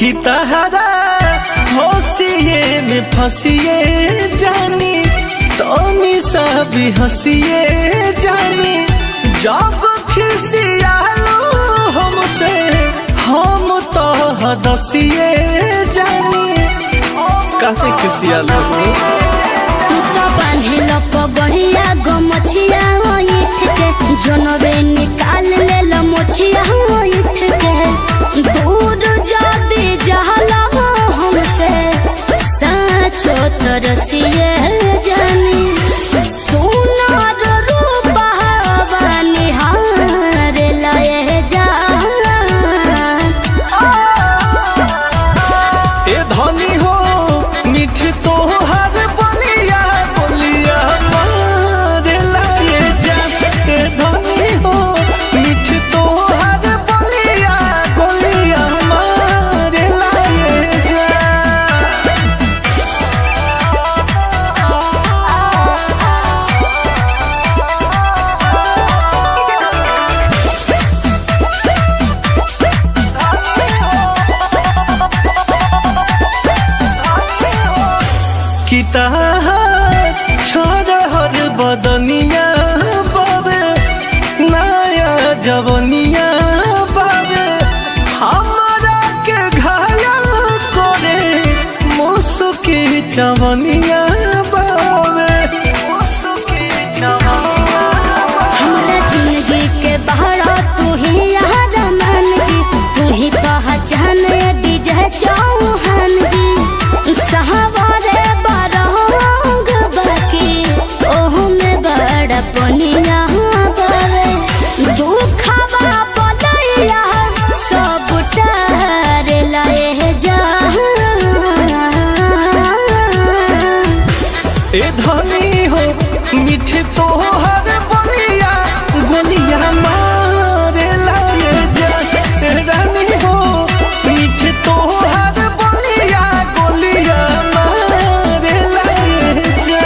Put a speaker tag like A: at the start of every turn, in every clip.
A: कि तहरा होशिए में फंसिए जानी तोनी सा भी हंसिए जानी जब खिसियालो हमसे हम तो हदसिए जानी काफी खिसियालो
B: तू तो बांधिल पगड़िया गमछिया इठ के जनबे निकाल ले लो मोछिया इठ के दूर जाबे जहला हमसे साचो तरसिए जानी सोनार रूपवा निहार लाए जा
A: ए धनी हो मीठी तोहार बोलिया बोलिया मारे लाए जा ए धनी हो मीठी तोहार बोलिया बोलिया मारे लाए जा किता छोड़ हर बदनिया बाबे नया जवनिया बाबे हमारा के घायल करे मुसुकी चवनिया बाबे मुसुकी चवनिया
B: हमरा जिंदगी के बहरा तू ही यार मान जी तू ही पहचान विजय चौहान जी सहारे बारंग बाकी ओह में बड़ा पनिया बावे दुखवा बलैया सब तार लाए जा
A: ए धनी हो मीठी तोहर बोलिया गोलिया मारे लाए जा ए रानी हो मीठी तोहर बोलिया गोलिया मारे लाए जा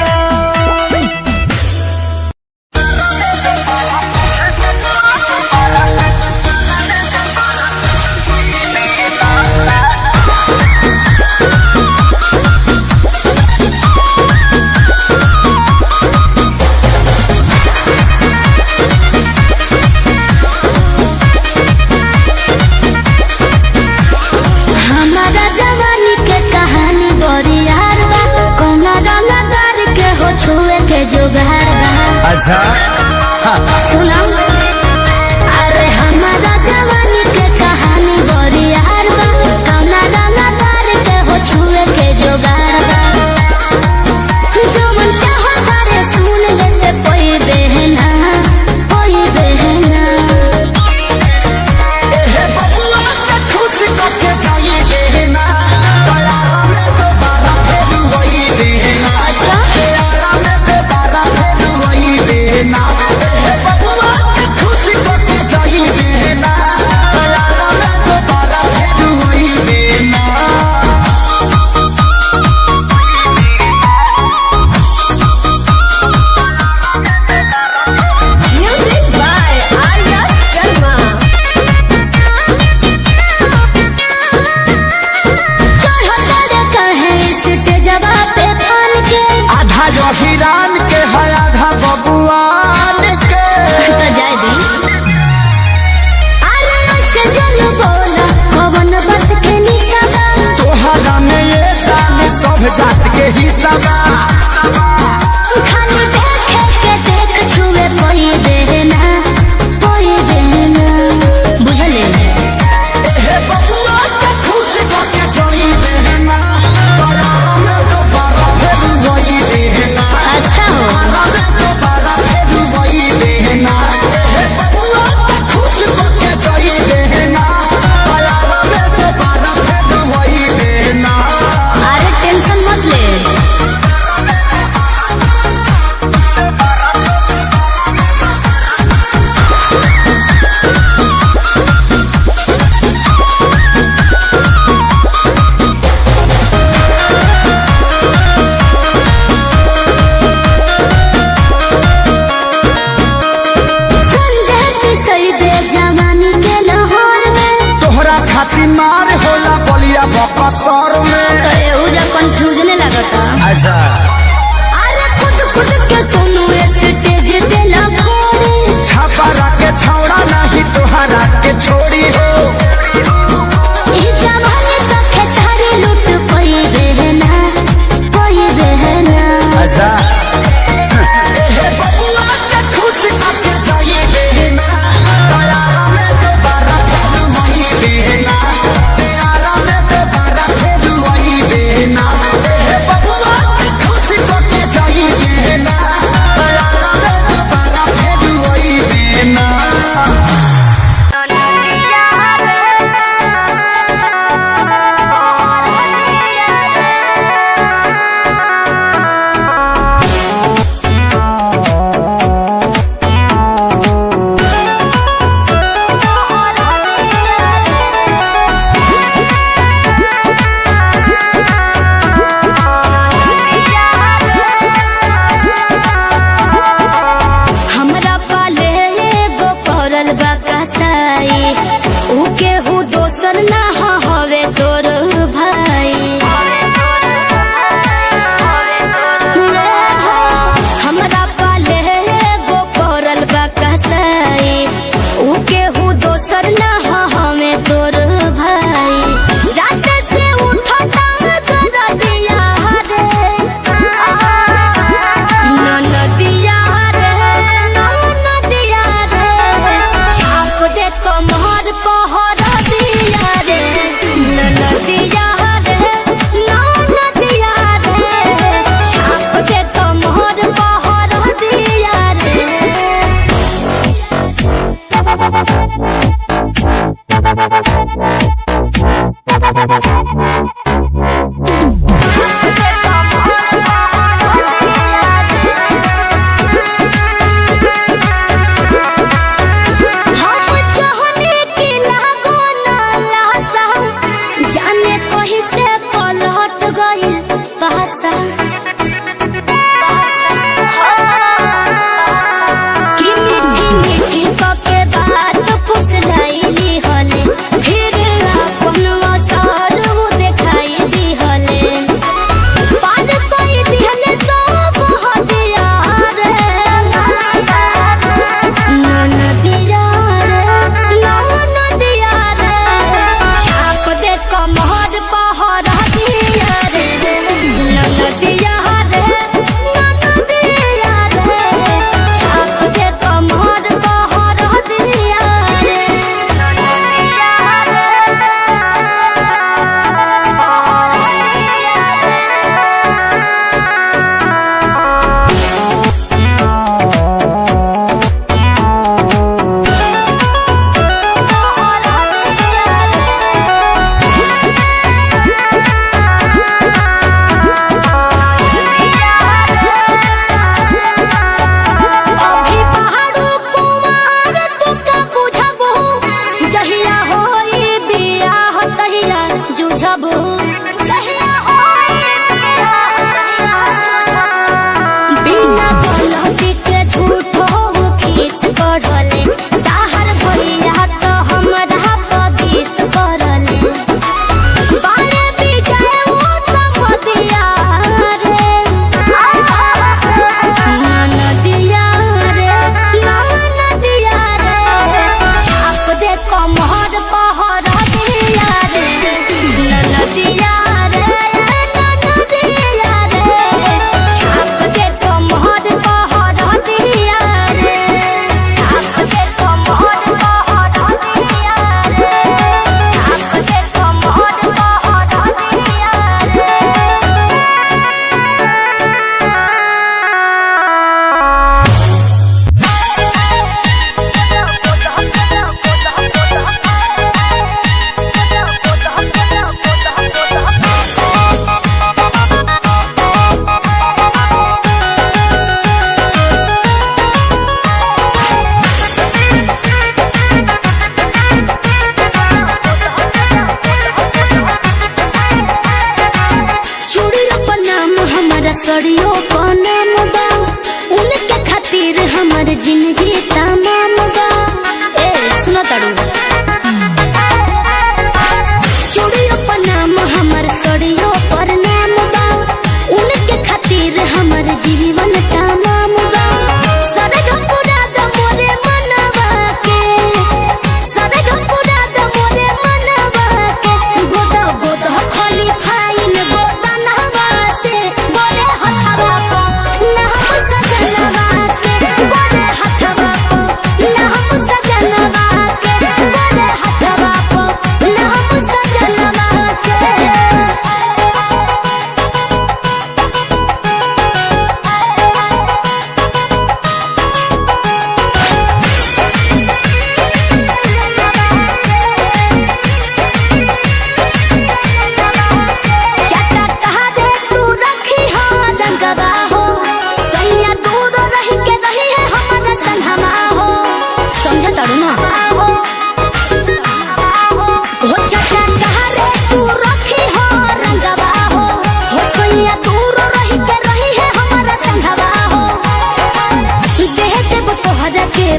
B: हमारा जवानी के कहानी बड़ी यार बा कौना रंगदार के हो छुए के जुगार बा
C: अच्छा
B: सुना अरे हमारा जवानी के कहानी बड़ी यार बा कौना रंगदार के हो छुए के जुगार बा जवन चाहो तारे सुन लेते कोई बहना अच्छा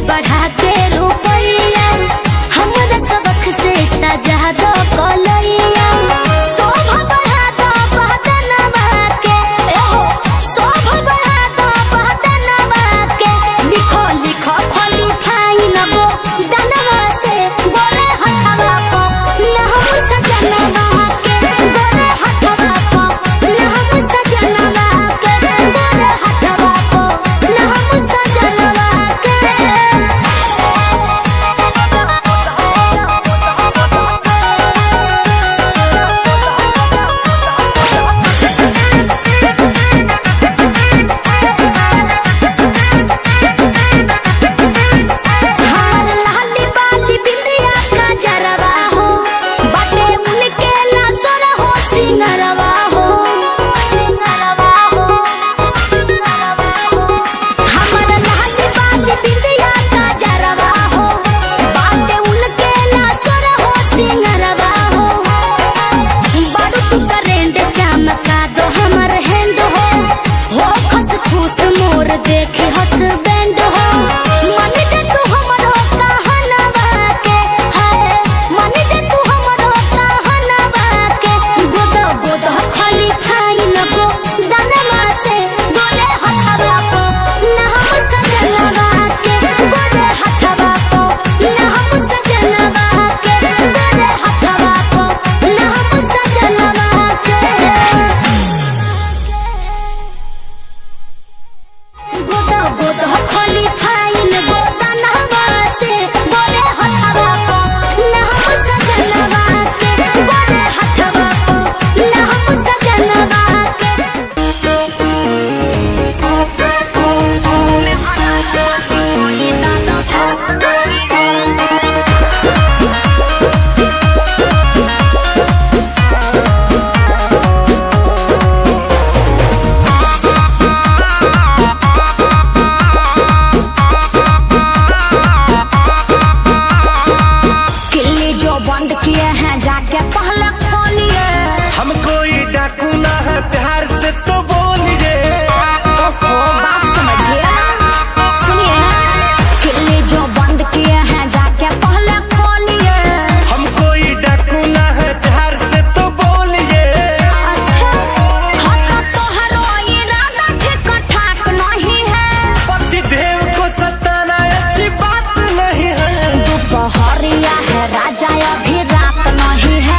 B: बढ़ा के रुपैया हमरा सबक से सजा दो कलैया शोभा बढ़ा दो बहदनवा के हो शोभा बढ़ा दो बहदनवा के लिखो लिखो खोली फाइन गो दनवा से गोरे हथवा को लहम सजनवा के गोरे हथवा को लहम सजनवा के गोरे हथवा को लहम सजनवा के हार लाली बाली बिंदिया का जरवा हो बाटे उनके लासर हो सिंगरवा हो सिंगरवा हो हमर लाली बाली बिंदिया का जरवा हो बाटे उनके लासर हो सिंगरवा हो बड़ू तू करेंट चमका दो हमर हैंड हो खस खुश मोर देखे हसबैंड हो मन जे तू हमरो कहनवा के है मन जे तू हमरो कहनवा के गोदो गोदो खाली फाइन गो दनवा से गोरे हथवा को नहम सजनवा के गोरे हथवा को नहम सजनवा के गोरे हथवा को नहम सजनवा के गोदो गोदो खाली फाइन गो दनवा से गोरे हथवा को नहम सजनवा के गोरे हथवा को नहम सजनवा किल्ली जो बंद किए हैं जाके पहले खोलिए
A: हम कोई डाकू ना है प्यार से तो बोलिए
B: ओहो बात समझिए सुनिए किल्ली जो बंद किए हैं जाके पहले खोलिए
A: हम कोई डाकू ना है प्यार से तो बोलिए
B: अच्छा हट तोहरो इरादा ठीक ठाक नहीं है
A: पति देव को सताना अच्छी बात नहीं है
B: दोपहरिया है राजा अभी रात नहीं है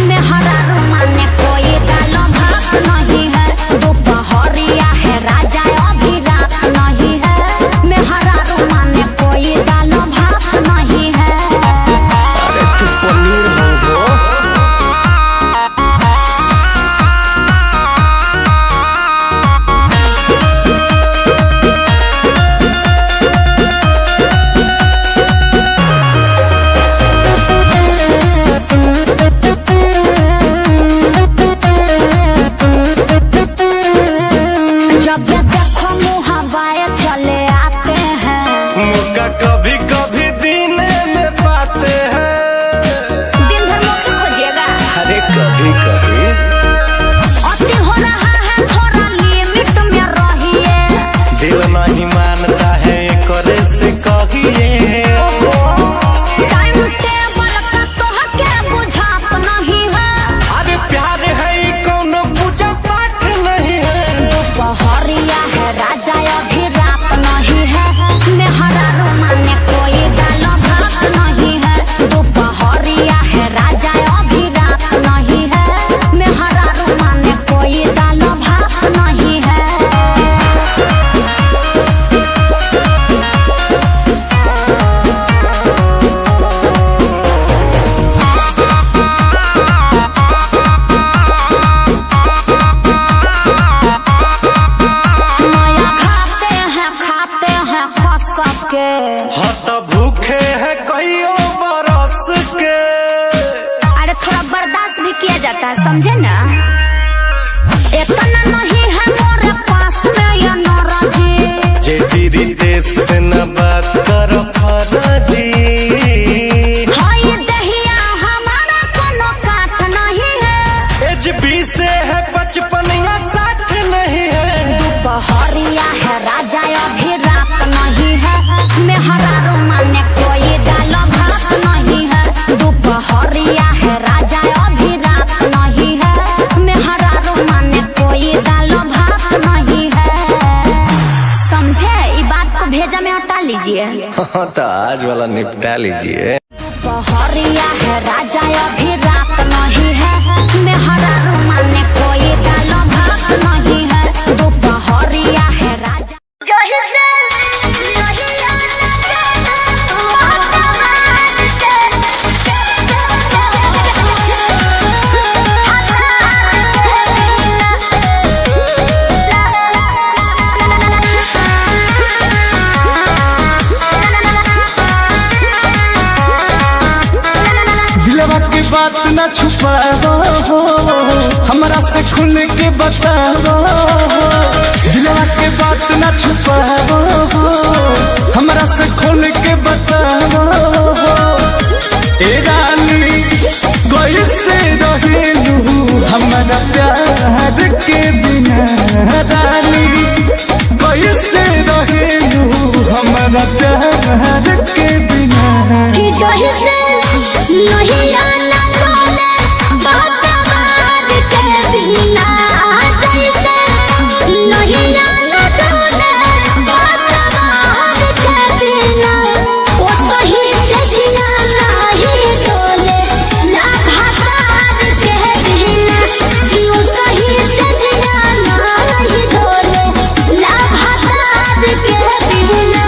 B: मेहरा रुमाने कोई दालो भात नहीं है दोपहरिया है राजा अभी रात नहीं है मेहरा रुमाने कोई दालो भात नहीं है
A: अरे तू पनीर हो
B: जब देखो मुँह हवाए चले आते हैं
A: मौका कभी कभी दिन में पाते हैं
B: दिन भर मौके खोजिएगा
A: अरे कभी कभी
B: अति हो रहा है थोड़ा लिमिट में रहिए
A: दिल नहीं मानता है करे से कहिए
B: टाइम टेबल का तोहके बुझात नहीं है
A: अरे प्यार है ई कौनो पूजा पाठ नहीं है
B: दोपहरिया है राजा अभी रात नहीं है मेहरा रुमाने कोई दालो भात नहीं है दोपहरिया है राजा अभी रात नहीं है मेहरा रुमाने कोई दालो भात नहीं है नया खाते हैं खस के
A: हाँ तो भूखे है कईयों बरस के
B: अरे थोड़ा बर्दाश्त भी किया जाता है समझे ना इतना नहीं है मोरे पास में ये नाराजी
A: जे तेरी देश से न बात करो फराजी
B: हाय दहिया हमारा कोनो काट नहीं है
A: एज 20 से है 55 या 60 नहीं है
B: दोपहरिया है राजा अभी रात नहीं है मेहरा भेजा में हटा लीजिए।
A: तो आज वाला निपटा लीजिए।
B: दोपहरिया है राजा अभी रात नहीं है, मैं हरा माने कोई दाल भात नहीं है। दोपहरिया है राजा
A: की बात न छुपाओ, हमरा से खुल के बताओ। दिलवा के बात न छुपाओ, हमरा से खुल के बताओ। ए रानी कैसे रहेलू हमारा प्यार के बिना, रानी कैसे रहेलू हमारा प्यार के बिना।
B: नहीं आना बोले बात के बिना, जैसे नहीं आना बोले बात के बिना। वो सही से जिया नहीं डोले लाभार के बिना, वो सही से जिया नहीं डोले लाभार के बिना।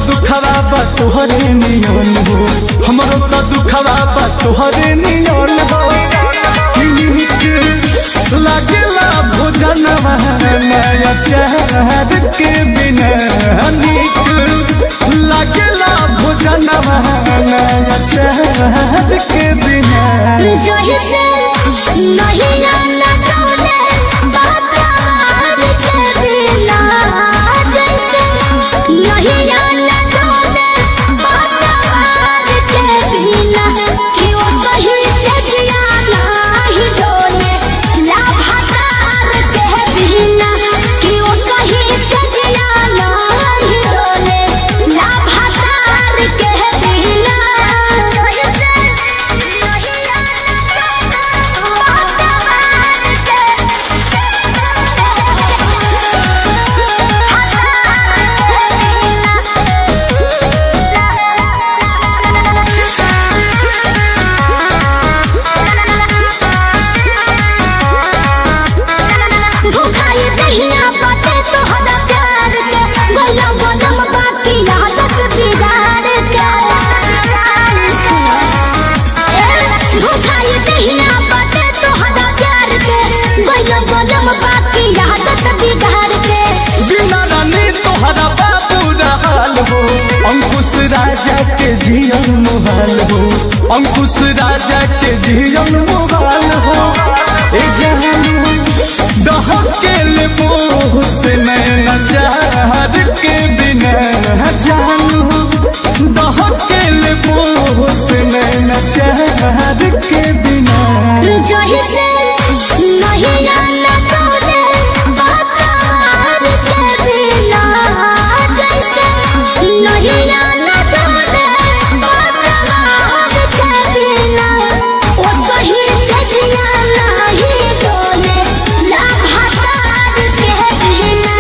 A: दुखवा बा तोहरे नियन हो, हमरो तो दुखवा बा तोहरे नियन हो। लागेला भोजनवा नया चार के बिना, नीक लागेला भोजनवा नया चार के बिना।
B: नहीं आना डोले बात के बिना, जैसे नहीं आना डोले बात के बिना। कि वो सही से जिया नहीं डोले लाभार के बिना, कि वो सही से जिया नहीं डोले लाभार के बिना।
A: अंकुश राजा के जीवन मुहाल हो, अंकुश राजा के जीवन मुहाल हो। ए जानू दहकेल मोह से नैना चार के बिना, जानू दहकेल मोह से नैना चार के बिना।
B: नहीं आना बोले बात के बिना, जैसे नहीं आना डोले बात के बिना। वो सही से जिया नहीं डोले लाभार के बिना,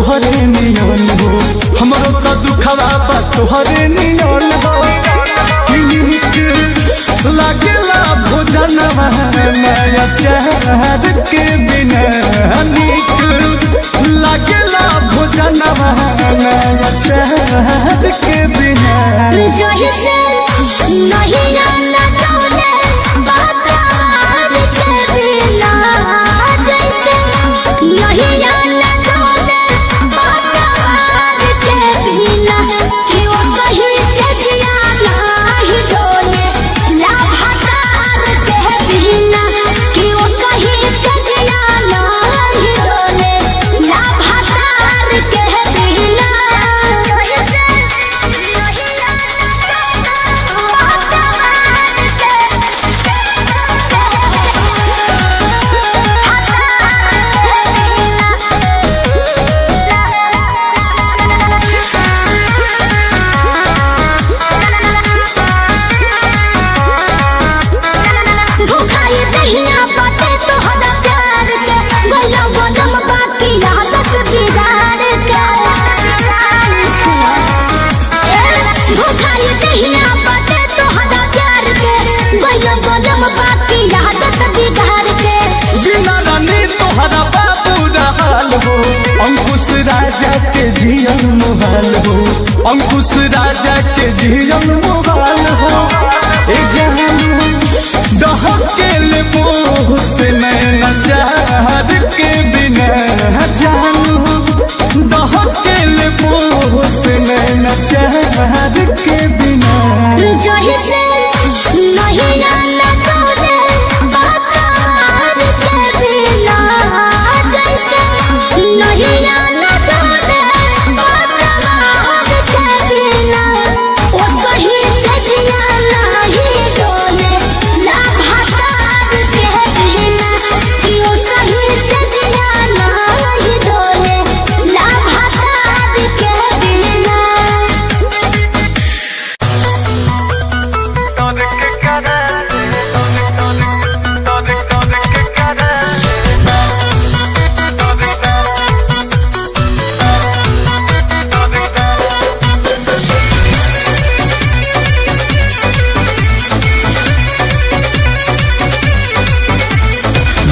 A: तोहरे नियन हो हमरो तो दुखवा बा तोहरे नियन हो लागेला भोजनवा नया चाहत के बिना निक लागेला भोजनवा नया चाहत के बिना
B: जही से नहीं आना डोले बात के बिना जैसे नहीं आना डोले बात के बिना कि वो सही से जिया नहीं डोले लाभादार के बिना कि वो सही से जिया नहीं डोले लाभादार के बिना भूखाई दहिया बाटे तोहरा प्यार के गला गलम बाकी आदत बिगाड़ के भूखाई दहिया बाटे तोहरा प्यार के गला गलम बाकी आदत बिगाड़ के
A: बिना रानी तोहरा बाबू रहल हो अंकुश राजा के जियन मोहाल हो अंकुश राजा के जियन मोहाल हो ए जहान दहकेल मोह से नैना चाहत के बिना जानू दहकेल मोह से नैना चाहत के बिना
B: जही से नहीं आना डोले बात के बिना जैसे नहीं आना डोले बात के बिना वो सही से जिया नहीं डोले लाभादार के बिना कि वो सही से जिया नहीं डोले लाभादार के बिना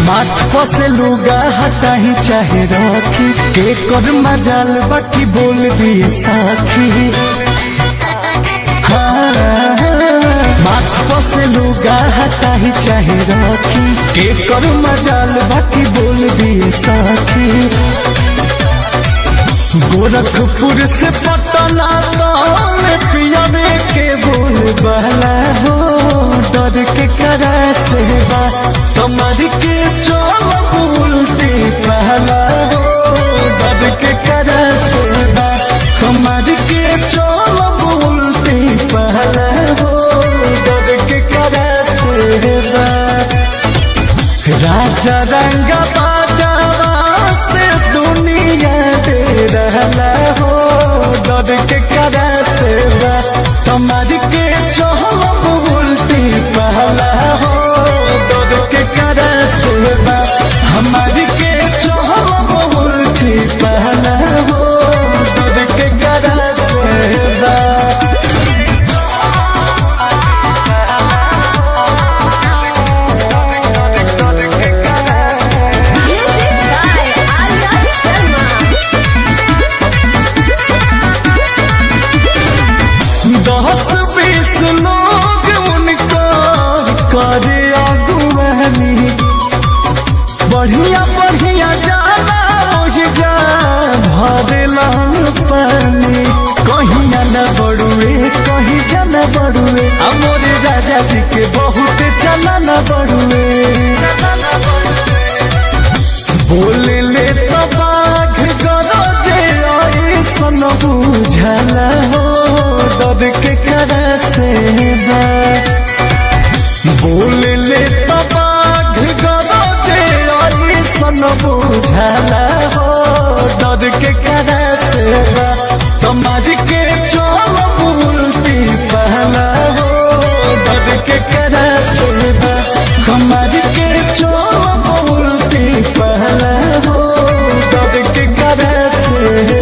A: माथ से लुगा हटाही चाहे रखी के कर मजाल बाकी बोल दिए साखी हाँ माथ से लुगा हटाही चाहे रखी के कर मजाल बाकी बोल दिए साखी गोरखपुर से पटना पियावे के बोल बहला हो डर के करा से बा कमर के चोल बोलते पहला हो डर के करा से बा कमर के चोल बोलते पहला हो डर के करा से बा राजा रंग बाजावा से दुनिया दे रहला हो डर के करा से बा कमर के चोल बोलते पहला हो डर के करा से बा हमारी के चोल बोलते पहला हो डर के करा से बा दस बीस लोग उनका करे अगुवानी बढ़िया बढ़िया जाला ओहि जा भरेला पानी कहीं न बड़ुए कहीं जाना बड़ुए मोरे राजा जी के बहुत चला न बड़ुए बोले ले तो बाघ गरजे ऐसन बुझला हो डर के करा से बा बोले ले तो बाघ गरजे ऐसन बुझला हो डर के करा से बा कमर के चोल बोलती पहला हो डर के करा से बा कमर के चोल बोलती पहला हो डर के करा से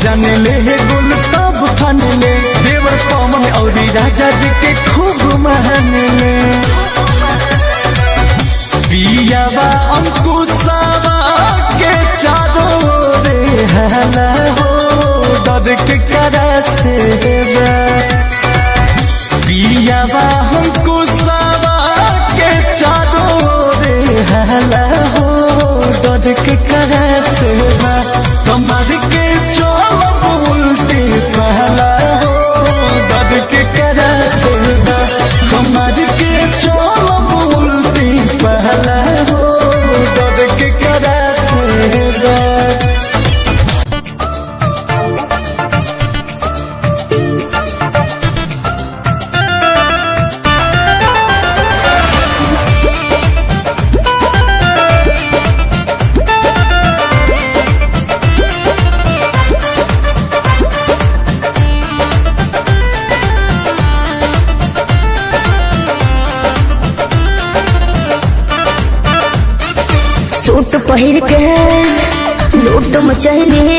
A: जाने ले गुल तब ठान ले देवर पवन और राजा जी के खूब मान ले पियावा अंकुशावा के चारों रे हला हो डर के करा से पियावा अंकुशावा के चारों रे हला हो डर के करा से कमर के चोल उल्टी पहला हो डर के करा से कमर के चोल उल्टी पहला हो डर के करा से
B: सूट पहिर के लूट मचहनी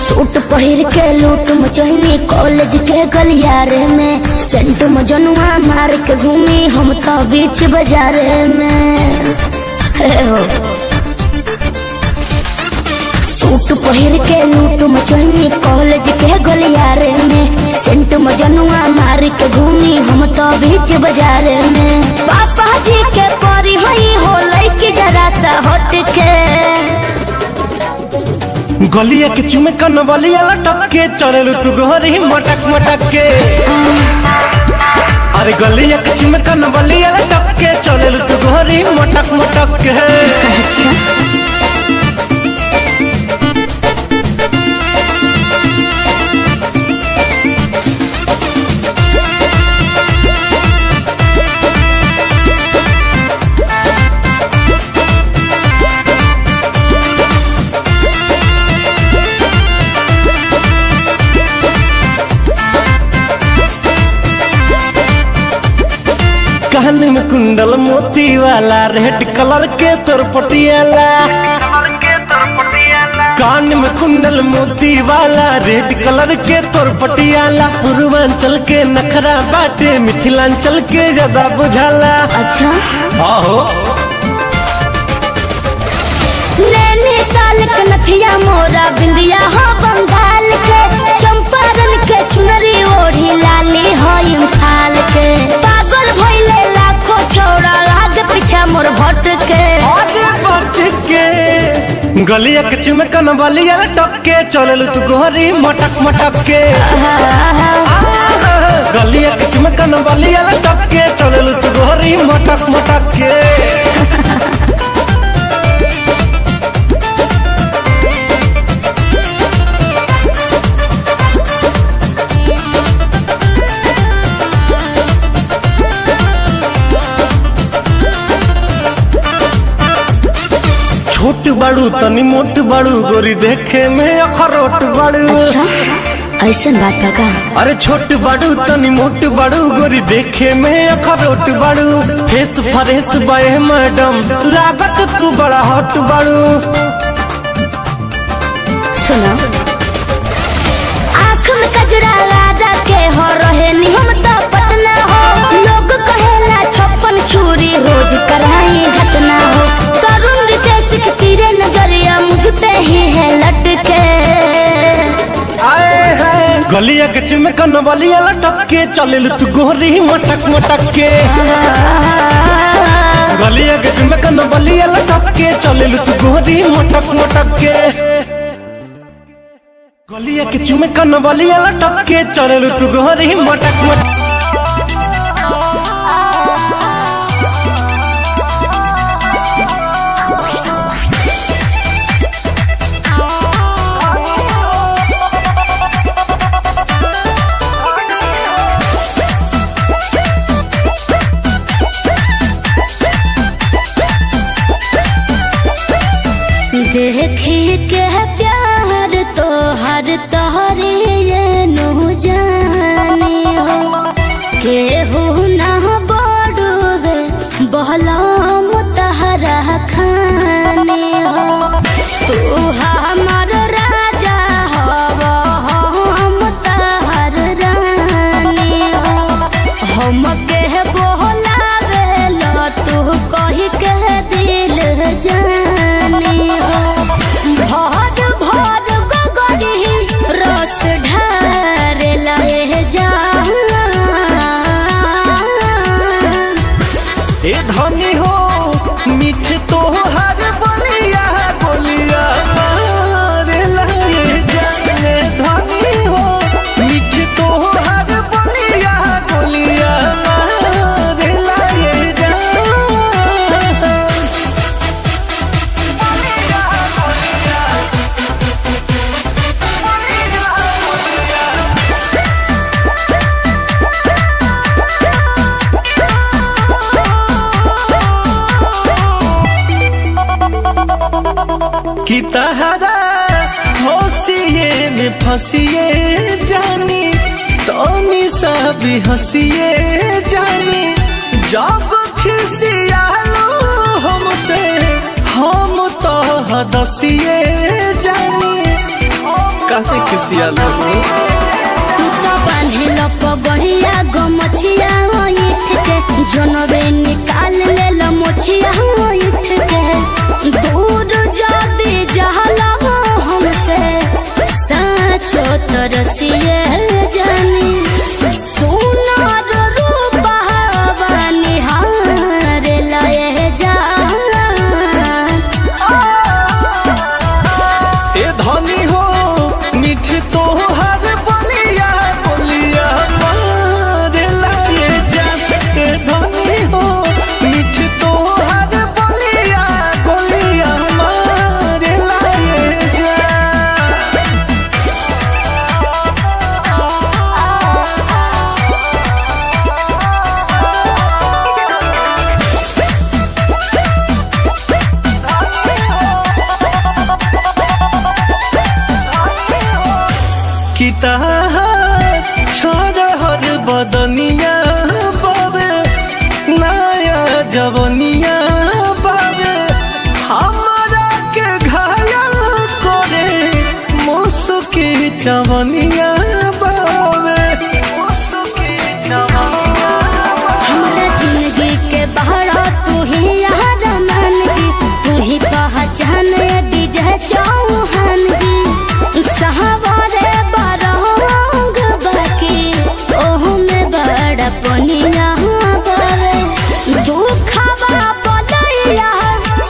B: सूट पहिर के लूट मचहनी कॉलेज के गलियारे में सेंट मजनुआ मार के घूमी हम तो बीच बाजार में हो सूट पहिर के लूट मचहनी कॉलेज के गलियारे में सेंट मजनुआ मार के घूमी हम तो बीच बाजार में पापा जी के परी होई हो लइकी जरा सा हट के
A: गलिया के चुमे कन बलिया लटक के चलेलू तू घरी मटक मटक के अरे गलिया के चुमे कन बलिया लटक के चलेलू तू घरी मटक मटक के
B: अच्छा
A: कान में कुंडल मोती वाला रेड कलर के तोर पटियाला कान में कुंडल मोती वाला रेड कलर के तोर पटियाला पूर्वांचल के नखरा बाटे मिथिलांचल के ज्यादा बुझाला
B: अच्छा
A: आहो
B: नैनीताल के नथिया मोरा बिंदिया हो बंगाल के चंपारण के चुनरी ओढ़ी लाली हो इम्फाल के पागल भइले लाखों छोड़ा लाग पीछा मोर भट के
A: आगे बच के गलिया के चुमे कन बलिया लटक के चललू तू गोरी मटक मटक के गलिया के चुमे कन बलिया लटक के चललू तू गोरी मटक मटक के छोट बड़ू तनी मोट बड़ू गोरी देखे में अखरोट बड़ू
B: अच्छा ऐसा बात का
A: अरे छोट बड़ू तनी मोट बड़ू गोरी देखे में अखरोट बड़ू फेस फ्रेश बे मैडम लागत तू बड़ा हॉट बड़ू
B: सुनो आँख में कजरा राजा के हो रहे नि हम तो पटना हो लोग कहेला 56 छुरी रोज कराई घटना हो तरुण रितेश के तीरे नजरिया मुझ पे ही है लटके
A: आए है गलिया के चुमे कन बलिया लटक के चलेलू तू गोरी मटक मटक के गलिया के चुमे कन बलिया लटक के चलेलू तू गोरी मटक मटक के गलिया के चुमे कन बलिया लटक के चलेलू तू गोरी मटक मटक
B: देखी के प्यार तो हर तोहरे नु जाने हो के हो ना बड़ो बहला मुतहरा खाने हो तू हमार राजा हो के दिल जाने हो भर भर गगरी रस ढार लाए जा
A: ए धनी हो मीठ तो हर बोलिया बोलिया मारे लाए जाने धनी हो मीठ तो हर बोलिया बोलिया मारे लाए जा कि तहरा होशिए में फंसिए जानी तोनी सब हंसिए जानी जब खिसियालो हमसे हम तो हदसिए जानी काहे खिसियालो
B: तू तो बांधिल पगड़िया गमछिया इठ के जनबे निकाल ले लो मोछिया इठ के दूर जाबे जहला हमसे साचो तरसिए जानी सोनार रूपा निहार लाए जा
A: ए धनी हो मीठ तो हर बोलिया बोलिया मारे लाए जा ए धनी हो मीठ तो हर बोलिया बोलिया मारे लाए जा कि छोड़ हर बदनिया बाबे नया जवनिया बाबे हमारा के घायल करे मुसुकी चवनिया बाबे मुसुकी चवनिया
B: हमरा जिंदगी के बहरा तू ही यार मान जी तू ही पहचान विजय चौहान जी सहारे बारंग बाकी ओहू में बड़ा पनिया बावे दुखवा बलैया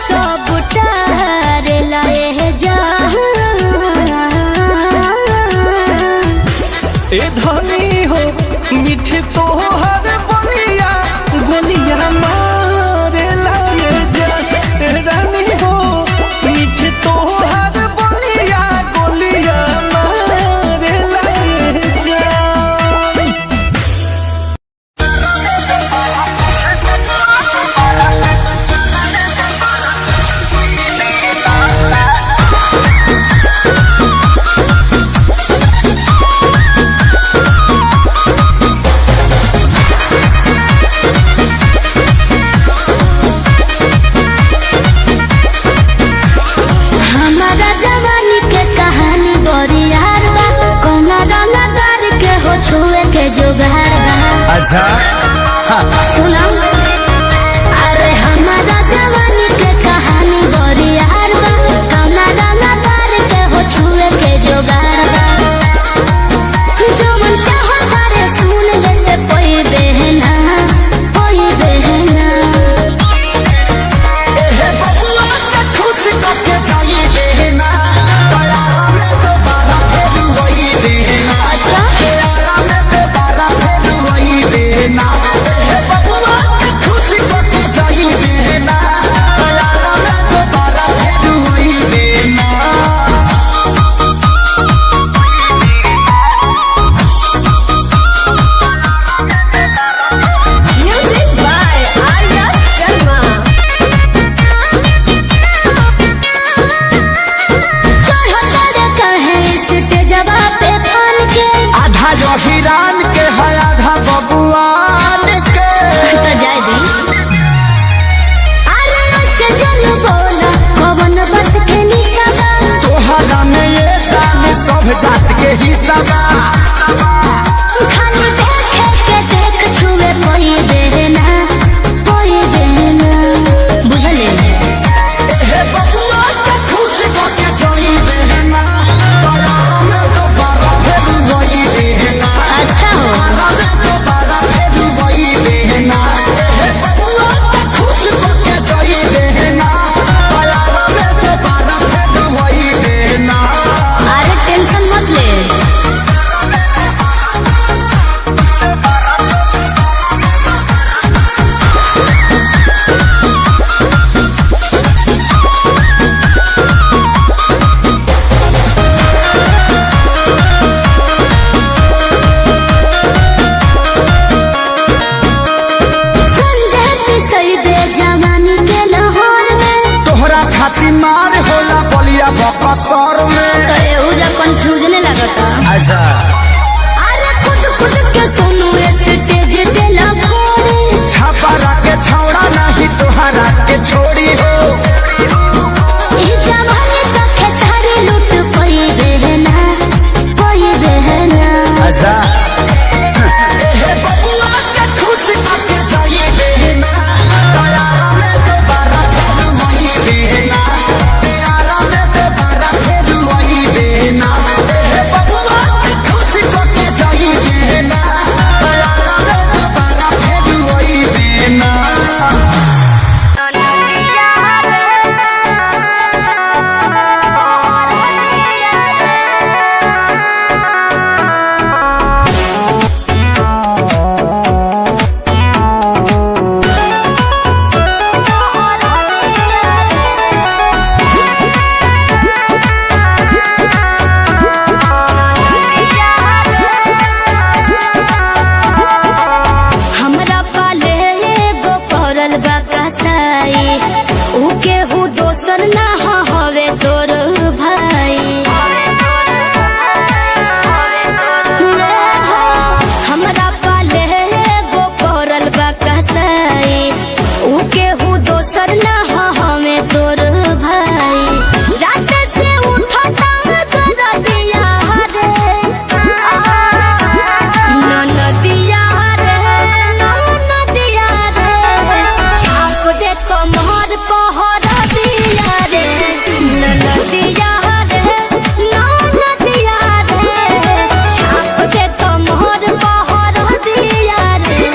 B: सब टार लाए जा
A: ए धनी हो मीठ तो हर बोलिया बोलिया मारे लाए जा ए रानी हो मीठ तो हर बोलिया बोलिया मारे लाए जा
B: हमारा जवानी के कहानी बड़ी यार बा कौना रंगदार के हो छुए के जुगार बा
A: अच्छा
B: सुना अरे हमारा जवानी के कहानी बड़ी यार बा कौना रंगदार के हो छुए के जुगार बा जो मन चाहो करे सुन लेते कोई बहना अच्छा
A: हिरान के है आधा बबुआन के
B: तो जाए दी अरे से जल बोला कवन बात के निशाना
A: तोहरा में ये जान सब जात के हिस्सा बा
B: खाली देखे के देख छुए कोई देना
A: तोहरा के छोड़ी हो
B: ई जवानी तो खेसारी लूट कोई बहना
A: आजा बबुआ के खुश करके जाइए बहना दया में दोबारा फिर वही बहना प्यारा में दोबारा फिर वही बहना बबुआ के खुश करके जाइए बहना दया में दोबारा फिर वही बहना
B: हमरा पाले एगो पड़ल बा कसाई ऊ केहू दोसर ना हवे तोर भाई ले हो, हमरा पाले एगो पड़ल बा कसाई ऊ केहू दोसर ना हवे तोर भाई रात से उठता कर दिया रे ननदिया रे छाप दे कमर पहर दिया रे ननदिया रे छाप दे कमर पहर दिया रे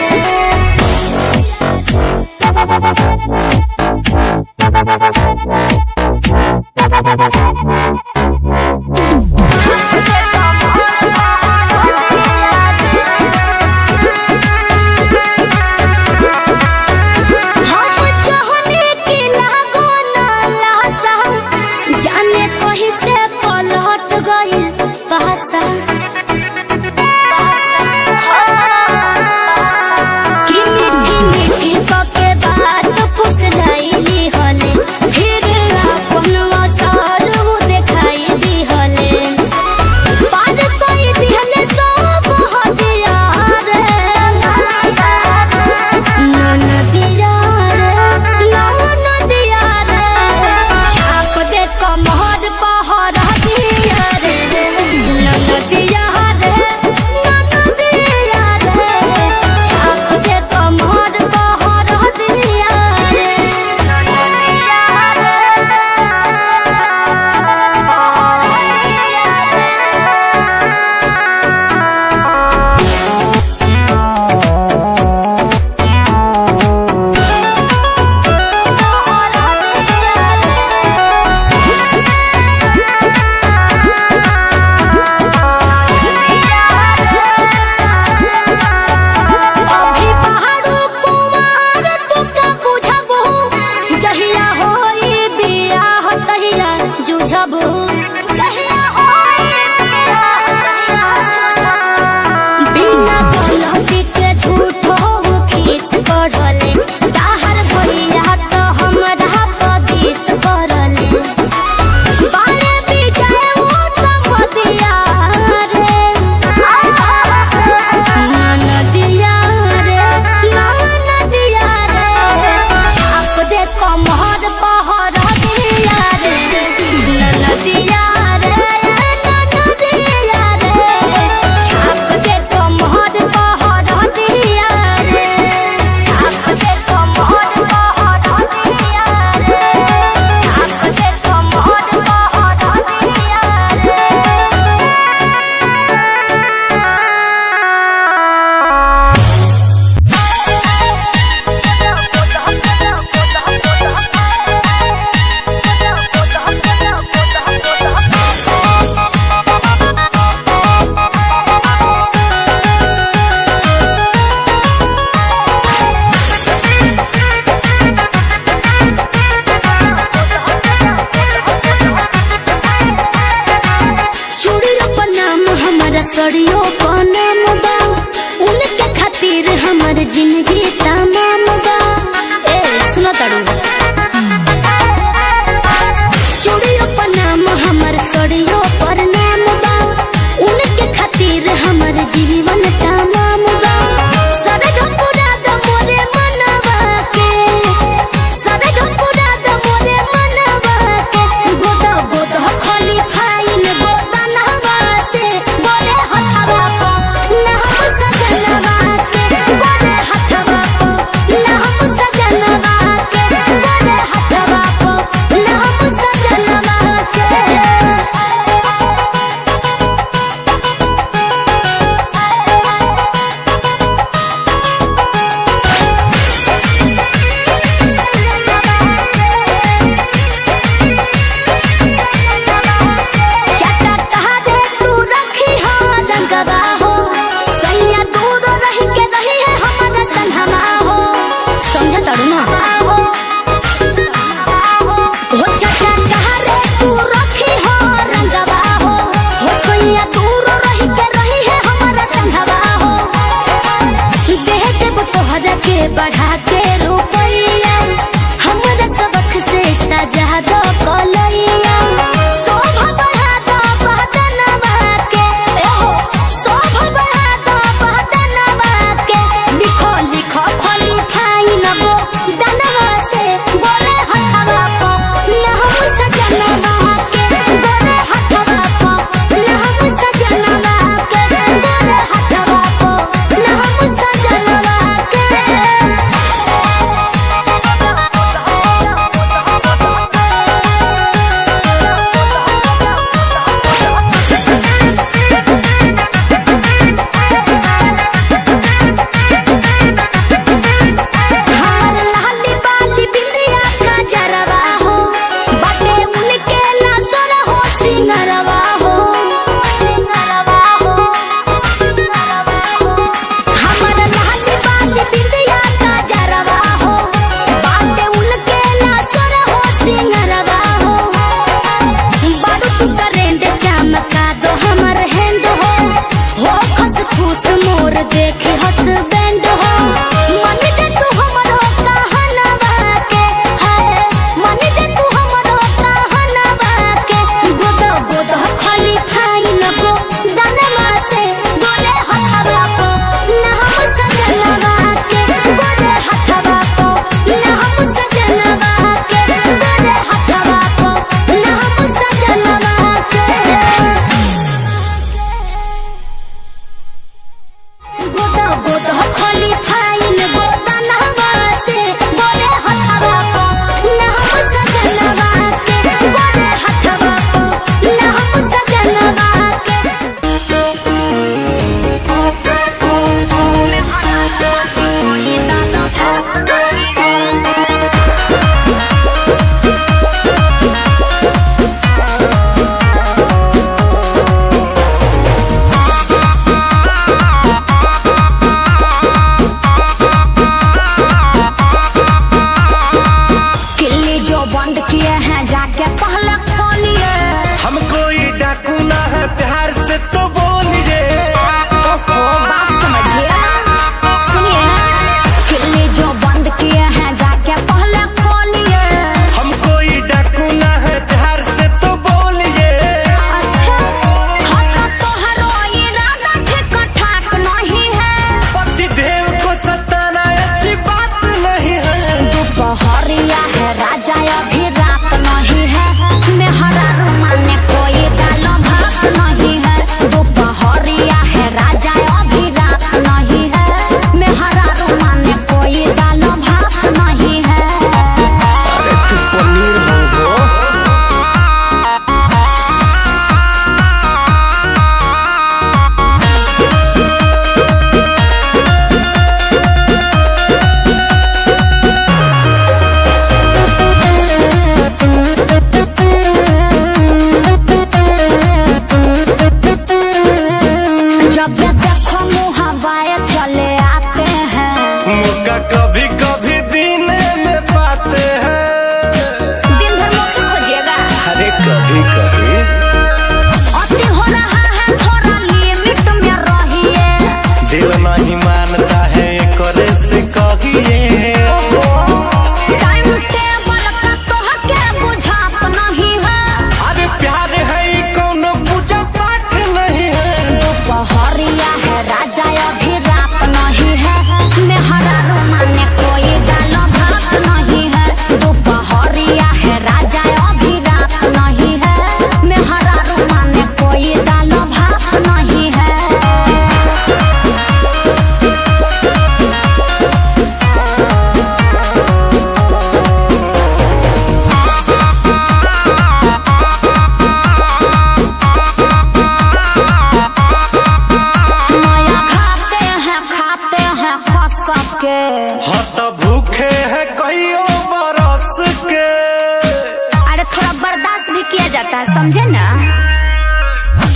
B: समझे ना।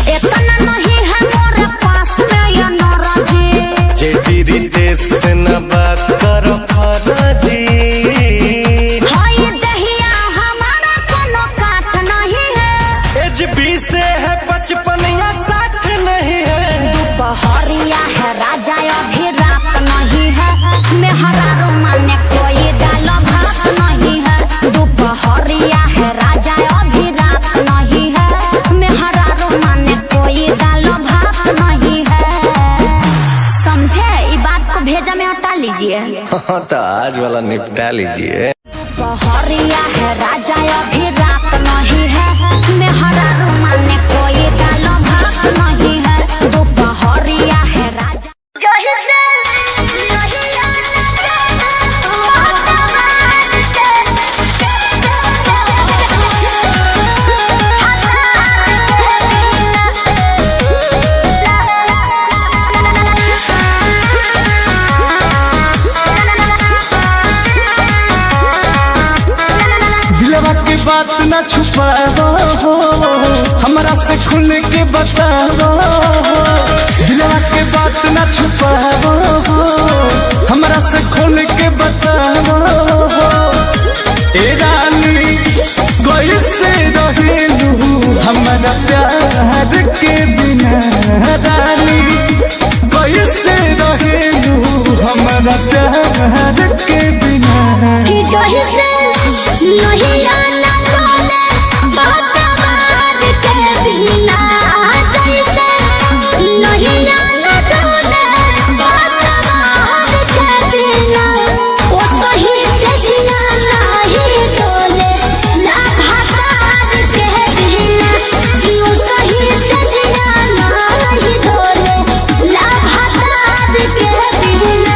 B: इतना नहीं है मोरे पास में ये नाराजी,
A: जेडी रितेश से न बात करो फराजी।
B: हाय दहिया हमारा कोनो काट नहीं है,
A: एज 20 से है 55 या 60 नहीं है।
B: दोपहरिया है राजा अभी रात नहीं है, मेहरा रोमाने कोई दाल भात नहीं है। दोपहरिया है राजा अभी रात नहीं है, मेहरा रोमाने कोई दाल भात नहीं है। समझे, ये बात को भेजा में हटा लीजिए।
A: हाँ तो आज वाला निपटा लीजिए।
B: दोपहरिया है राजा अभी रात नहीं है, मेहरा रोमाने कोई दाल भात नहीं है। दोपहरिया है राजा
A: दिलवा की बात न छुपाओ हो, हमरा से खुल के बताओ। दिलवा की बात न छुपाओ हो, हमरा से खुल के बताओ। ए रानी कैसे रहेलू हमारा प्यार के बिना, रानी कैसे रहेलू हमारा प्यार के बिना।
B: कि जही से नहीं आना बोले बात के बिना, जैसे नहीं आना बोले बात के बिना। वो सही से जिया नहीं डोले लाभातार के बिना, कि वो सही से जिया नहीं डोले लाभातार के बिना।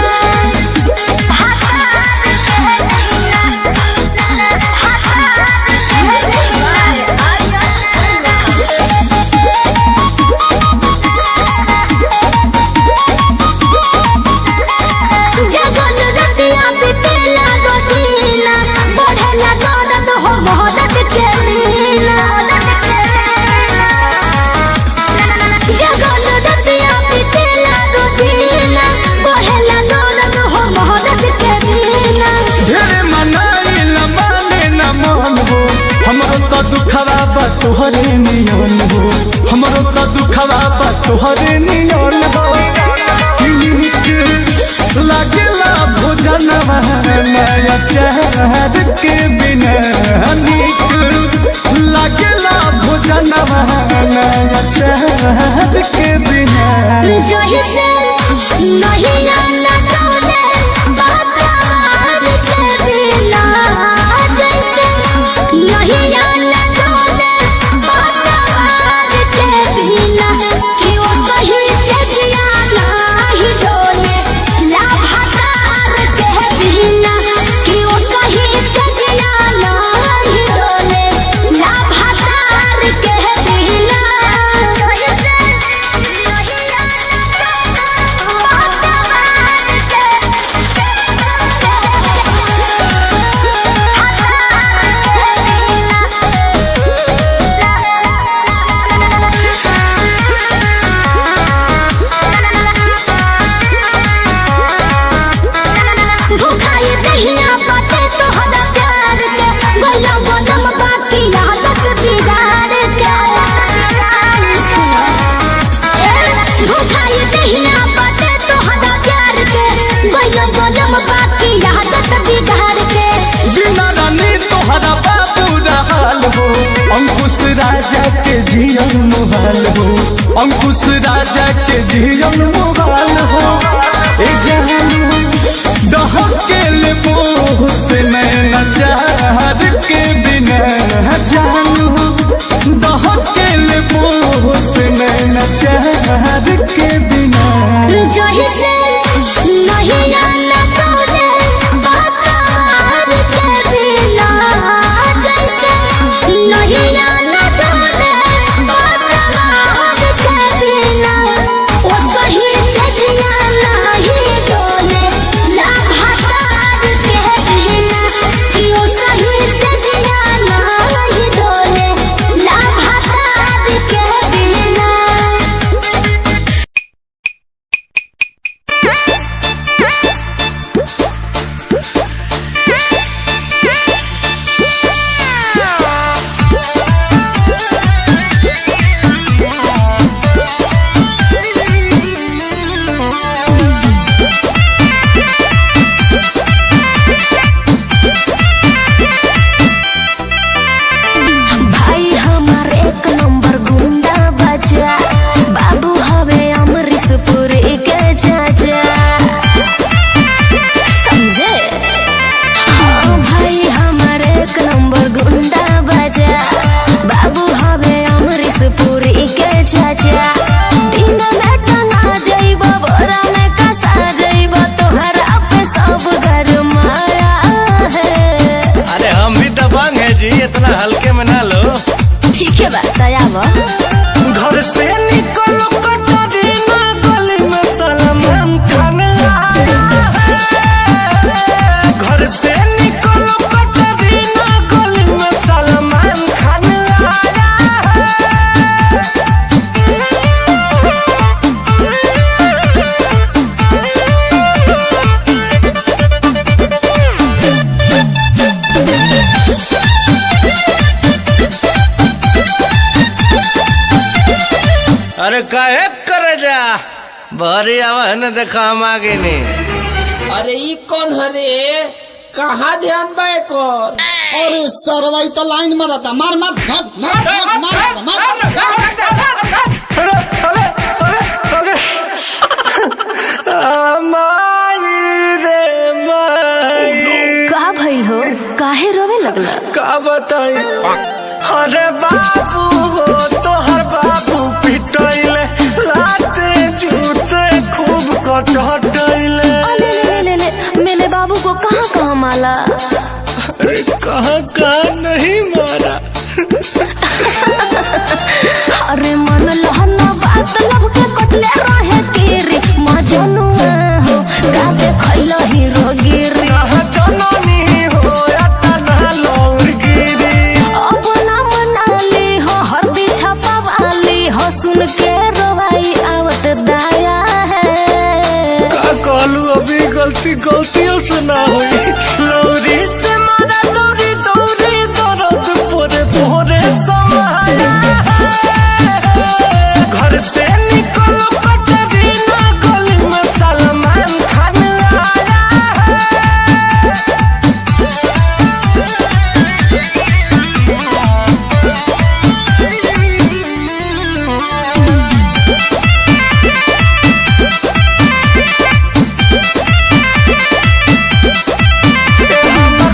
A: ढेरे मनाई न माने न मन हो, हमरो तो दुखवा बा तोहरे नियन हो। हमरो तो दुखवा बा तोहरे नियन हो। नीक लागेला भोजनवा नया चाहत के बिना, नीक लागेला भोजनवा नया चाहत के बिना।
B: जही से नहीं आना बोले बात के बिना, जैसे नहीं आना बोले बात के बिना। कि वो सही से जिया नहीं डोले लाभातार के बिना, कि वो सही से जिया नहीं डोले लाभातार के बिना। भूखाई दहिया बाटे तोहरा प्यार के, गला बदम बाकी आदत बिगाड़ के। भूखाई दहिया बाटे तोहरा प्यार के, गला बदम बाकी आदत बिगाड़ के।
A: बिना रानी तोहरा बाबू रहल हो, अंकुश राजा के जीवन मुहाल हो। अंकुश राजा के जीवन मुहाल हो। ए जानू दहकेल मोह से नैना चाहत के बिना, जानू दहकेल मोह से नैना चाहत के बिना।
B: जही से नहीं आना बोले बात के बिना, जैसे नहीं आना बोले बात के बिना। वो सही से जिया नहीं डोले लाभातार के बिना, कि वो सही
A: जी इतना हल्के में ना लो।
B: ठीक है बा तयाब
A: घर से निकलो कटरीना गली में सलमान खान आया है। घर से निकलो कटरीना गली में सलमान खान आया अरे काहे करे जा भरी आवाज देखा हम आगे नहीं।
C: अरे ई कौन हरे कहाँ ध्यान बा कौन?
D: अरे सरवाई तो लाइन में रहता मार मार मार मार मार मार
A: अरे अरे अरे अरे माई रे माई
B: का भइल हो काहे रोवे लगला?
A: का बताई अरे बाबू हो तोहर बाबू पिटैले लाते जूते खूब कचटैले।
B: ले मेरे बाबू को कहाँ कहाँ माला?
A: अरे कहाँ कहाँ नहीं मारा।
B: अरे मन लहना बात लब के कटले रहे केरी मजनुआ हो का देखैला हीरो गिरी
A: कहाँ जननी हो या तना लौर गिरी।
B: अब नाम नाली हो हरदी छापा वाली हो सुन के रोवाई आवत दाया है।
A: का कहलू अभी गलतियों से ना हुई। लौरी से मारा दौरी दौरी दर्द पोरे पोरे समाया है। घर से निकलो कटरीना गली में सलमान खान आया है।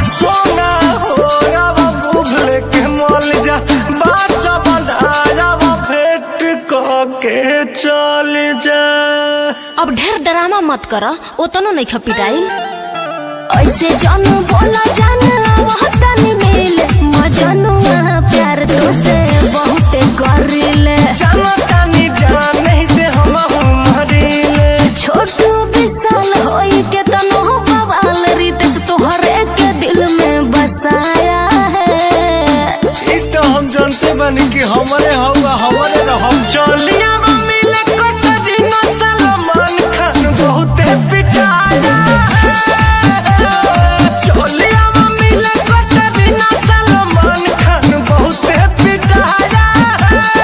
A: सोना हो अब बुभले के मल जा बाचा बनाया भेंट के चल जा।
B: अब ढेर ड्रामा मत कर ओतनो नहीं खपिटाई ऐसे जानू बोला जान तनी मिले मजनुआ प्यार तो से बहुत करिले
A: जानतानी जान नहीं से हम मरीले।
B: छोटू विशाल होई के तनो बवाल रितेश तोहरे के दिल में बसाया है।
A: ई तो हम जानते बानी कि हमारे हवा हमारे रहम चलिया मिले कटरीना सलमान खान बहुते पिटाया है। चलिया मिले कटरीना सलमान खान बहुते पिटाया है।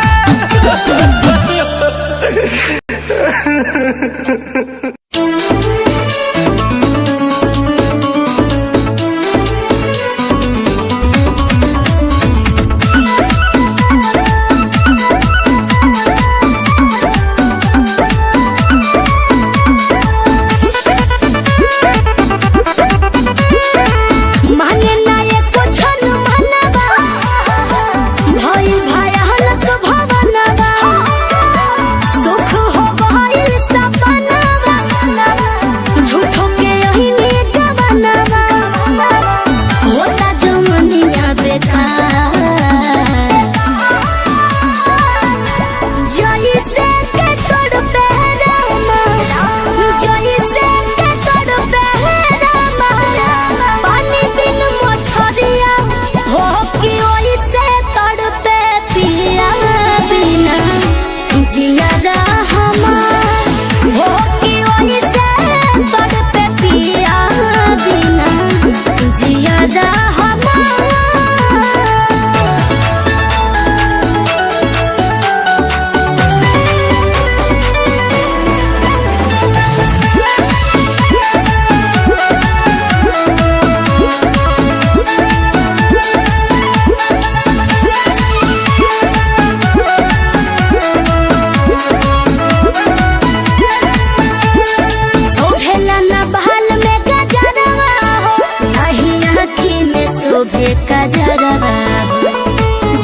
B: माने ना ये कुछ न मनवा भई भयानक भवनवा सुख हो गइल सपनवा झूठो के यही गवनवा होता जमनिया बेकार जही से के तोड़ पे रामा जही से के तोड़ पे रामा पानी बिन मछरिया हो कि ओई से तोड़ पे पिया बिना जिया हमार हो कि ओई से तोड़ पे पिया बिना जिया हमार। शोभेला न बहाल में गजरवा हो नहीं आँखी में शोभे गजरवा हो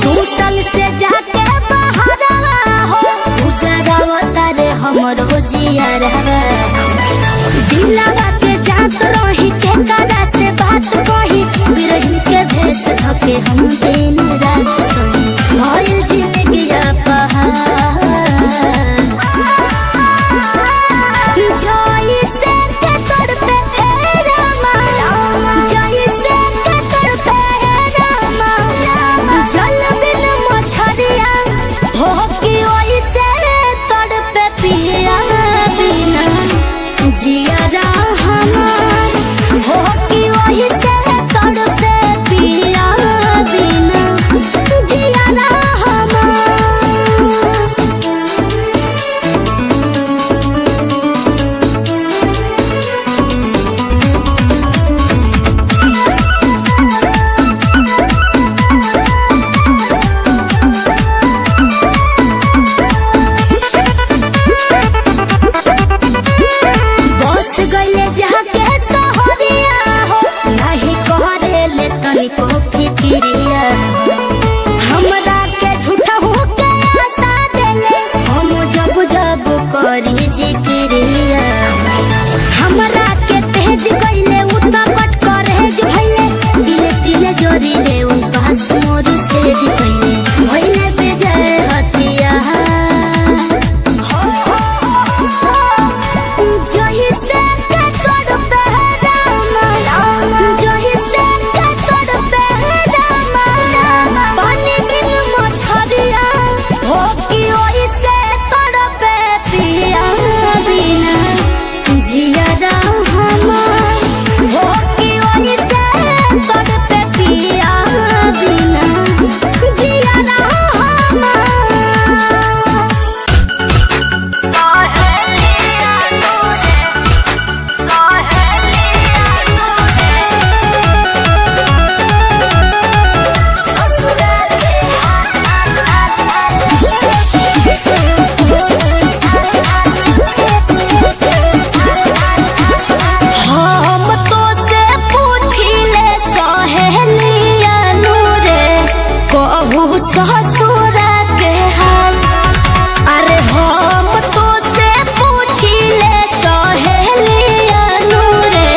B: 2 साल से जाके बहरवा हो उजरवा तारे हमरो जियरवा दिलवा के जात रही के करा से बात कही बिरही के भेष धके हम दिन रात सही भइल जिंदगी पहाड़ जोई से के तोड़ पे रामा जोई से के तोड़ पे रामा जल बिन मछरिया हो कि ओई से तोड़ पे पिया बिना जिया हमार हो कि ओई से तोड़ पे पिया बिना जिया हमार बस गईले जाके सहरिया हो नहीं कहरेले तनिको फिक्रिया हमरा के झूठा हो के आशा देले हम जब जब करी जिक्रिया हमरा के तेज गईले उता कट करेज भइले दिले दिले जरिले उ पास मोर सेज भइले भइले बेजय हतिया जोही से के तोड़ पे रामा जोही से के तोड़ पे रामा पानी बिन मछरिया हो कि ओही से तोड़ पे पिया बिना जिया हमार हो कि ओही से तोड़ पे पिया बिना जिया हमार हम तो से पूछिले सहेलिया नूरे कहू ससुरा के हाल अरे हम तो से पूछिले सहेलिया नूरे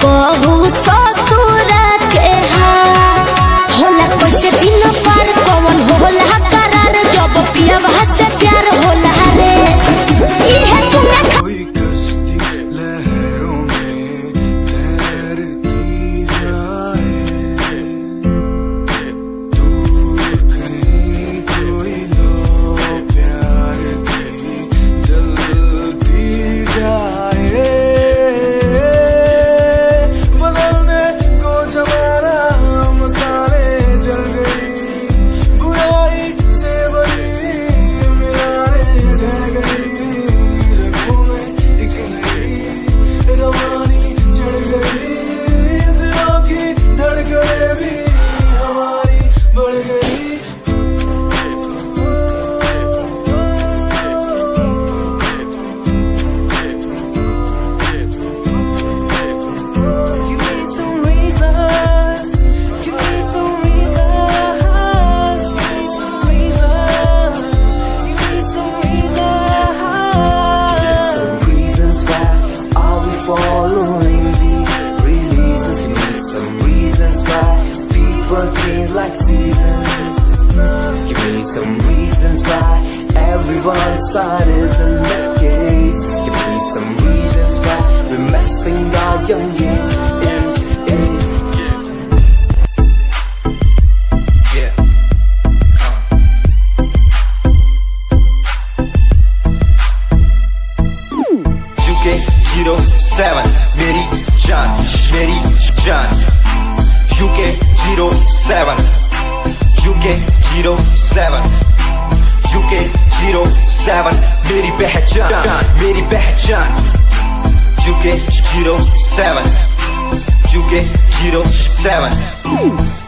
B: कहू ससुरा के हाल होला कैसे दिन पार कौन होला करार जब पियवा से प्यार होला रे इहे सुने
A: कोई कश्ती लहरों में तैरती जाए दूर कहीं कोई लो प्यार की जलती जाए बदलने को जमाना मसाले जल गई बुराई से बनी मियारे ढह गई रगों में एक नई रवानी चढ़ गई दिलों की धड़कनें भी हमारी बढ़ गई
E: Give me some reasons. Give me some reasons. Give me some reasons. Give me some reasons.
F: Some reasons why are we following the releases? Give me some reasons why people change like seasons. Give me some reasons why everyone's side is in the case. Give me some reasons why we're messing our young years.
G: UK 07 मेरी जान UK 07 UK 07 UK 07 मेरी पहचान UK 07 UK 07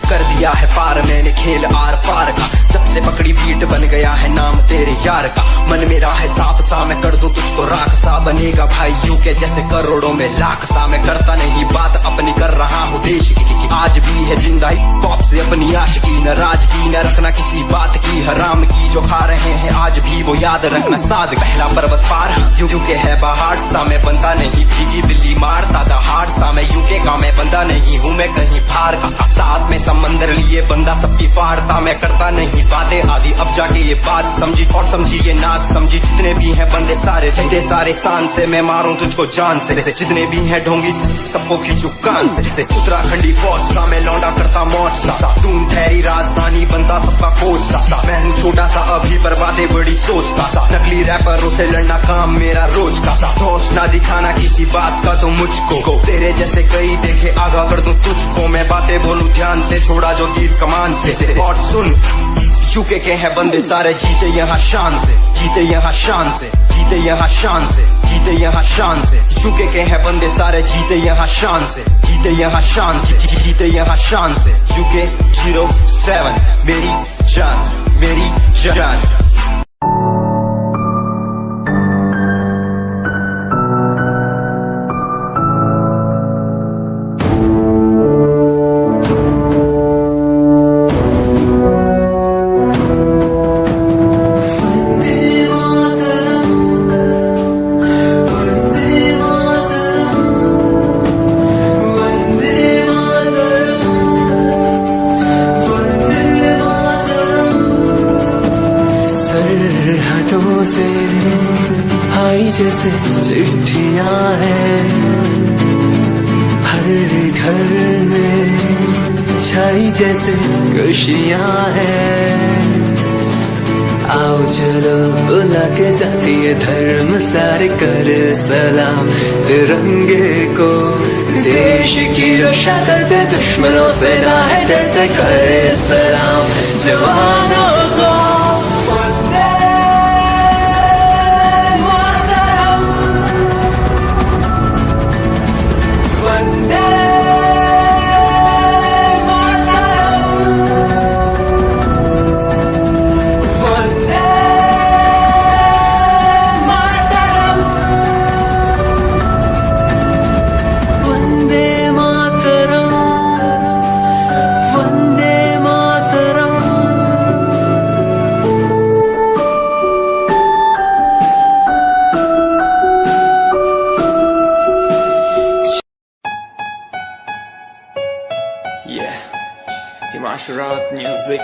G: कर दिया है पार मैंने खेल आर पार का जब से पकड़ी बीट बन गया है नाम तेरे यार का। मन मेरा है सांप सा, मैं कर दूं तुझको राख सा। बनेगा भाइयों के जैसे करोड़ों में लाख सा। मैं करता नहीं बात अपनी, कर रहा हूँ देश की। आज भी है जिंदा पॉप से अपनी आशिकी। न राज की न रखना किसी बात की, हराम की जो खा रहे हैं आज भी वो याद रखना। साद पहला पर्वत पार यूके है पहाड़ सा। मैं बनता नहीं भीगी बिल्ली मारता दहाड़ सा। मैं यूके का मैं बंदा नहीं हूँ, मैं कहीं बाहर का। साथ में समंदर लिए बंदा सबकी फाड़ता। मैं करता नहीं बातें आदि, अब जाके ये बात समझी और समझी ये नाच समझी। जितने भी हैं बंदे सारे झंडे सारे शान से, मैं मारूं तुझको जान से। जितने भी हैं ढोंगी सबको खींचू कान से। उत्तराखंडी फौज सा, मैं लौंडा करता मौज सा। दून ठहरी राजधानी बनता सबका कोच सा। मैं हूँ छोटा सा अभी पर बातें बड़ी सोचता सा। नकली रैपरों से लड़ना काम मेरा रोज का सा। होश ना दिखाना किसी बात का तो मुझको, तेरे जैसे कई देखे आगा कर दूं तुझको। मैं बातें बोलूं ध्यान से, छोड़ा जो तीर कमान से। और सुन यूके के हैं बंदे सारे, जीते यहाँ शान से, जीते यहाँ शान से, जीते यहाँ शान से, जीते यहाँ शान से। यूके के हैं बंदे सारे, जीते यहाँ शान से, जीते यहाँ शान से, जीते यहाँ शान से। यूके 07 मेरी जान, मेरी जान।
F: से आई जैसे चिट्ठियां हैं, हर घर में छाई जैसे खुशियां हैं। आओ चलो बुला के जाती है धर्म सारे, कर सलाम तिरंगे को। देश की रक्षा करते दुश्मनों से ना है डरते, करे सलाम जवानों को।
H: Yeah, Himanshu Rawat music,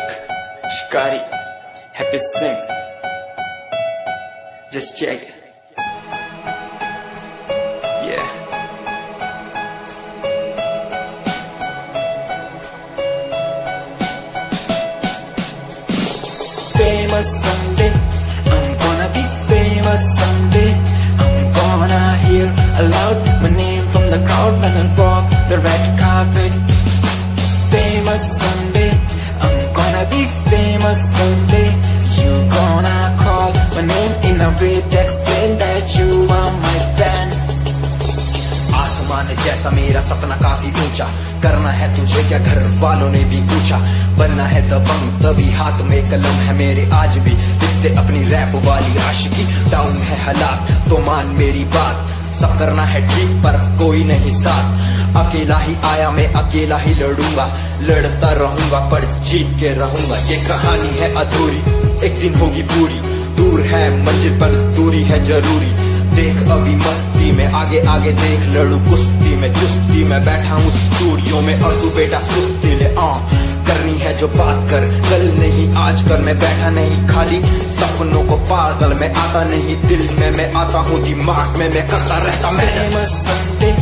H: Shikari, Happy Singh. Just check it. Yeah. Famous someday, I'm gonna be famous someday. I'm gonna hear aloud my name from the crowd when I walk the red carpet. Famous someday, I'm gonna be famous someday. You gonna call my name in a way to explain that you are my fan.
G: आसमान जैसा मेरा सपना काफी ऊंचा, करना है तुझे क्या घर वालों ने भी पूछा। बनना है दबंग तभी हाथ में कलम है मेरे, आज भी लिखते अपनी रैप वाली आशिकी। डाउन है हालात तो मान मेरी बात, सब करना है ठीक पर कोई नहीं साथ। अकेला ही आया मैं अकेला ही लड़ूंगा, लड़ता रहूंगा पर जीत के रहूंगा। ये कहानी है अधूरी, एक दिन होगी पूरी। दूर है मंजिल पर दूरी है जरूरी। देख अभी मस्ती में आगे आगे देख, लड़ू कुश्ती में चुस्ती में बैठा हूँ स्टूडियो में। और तू बेटा सुस्ती ले करनी है जो बात कर, कल नहीं आज कर। मैं बैठा नहीं खाली सपनों को पागल, मैं आता नहीं दिल में, मैं आता हूँ दिमाग में, मैं करता रहता मैं।
H: Famous someday,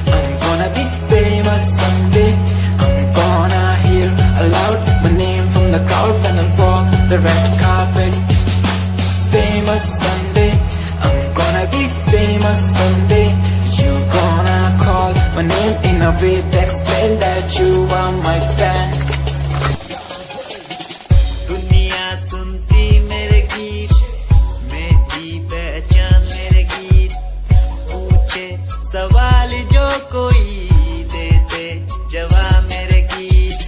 H: I'm gonna be famous someday. I'm gonna hear aloud my name from the crowd when I walk the red carpet. Famous someday, I'm gonna be famous someday. You gonna call my name in a way to explain that you are my fan.
I: दुनिया सुनती मेरे गीत, मेरी पहचान मेरे गीत। पूछे सवाल जो कोई, देते जवाब मेरे गीत।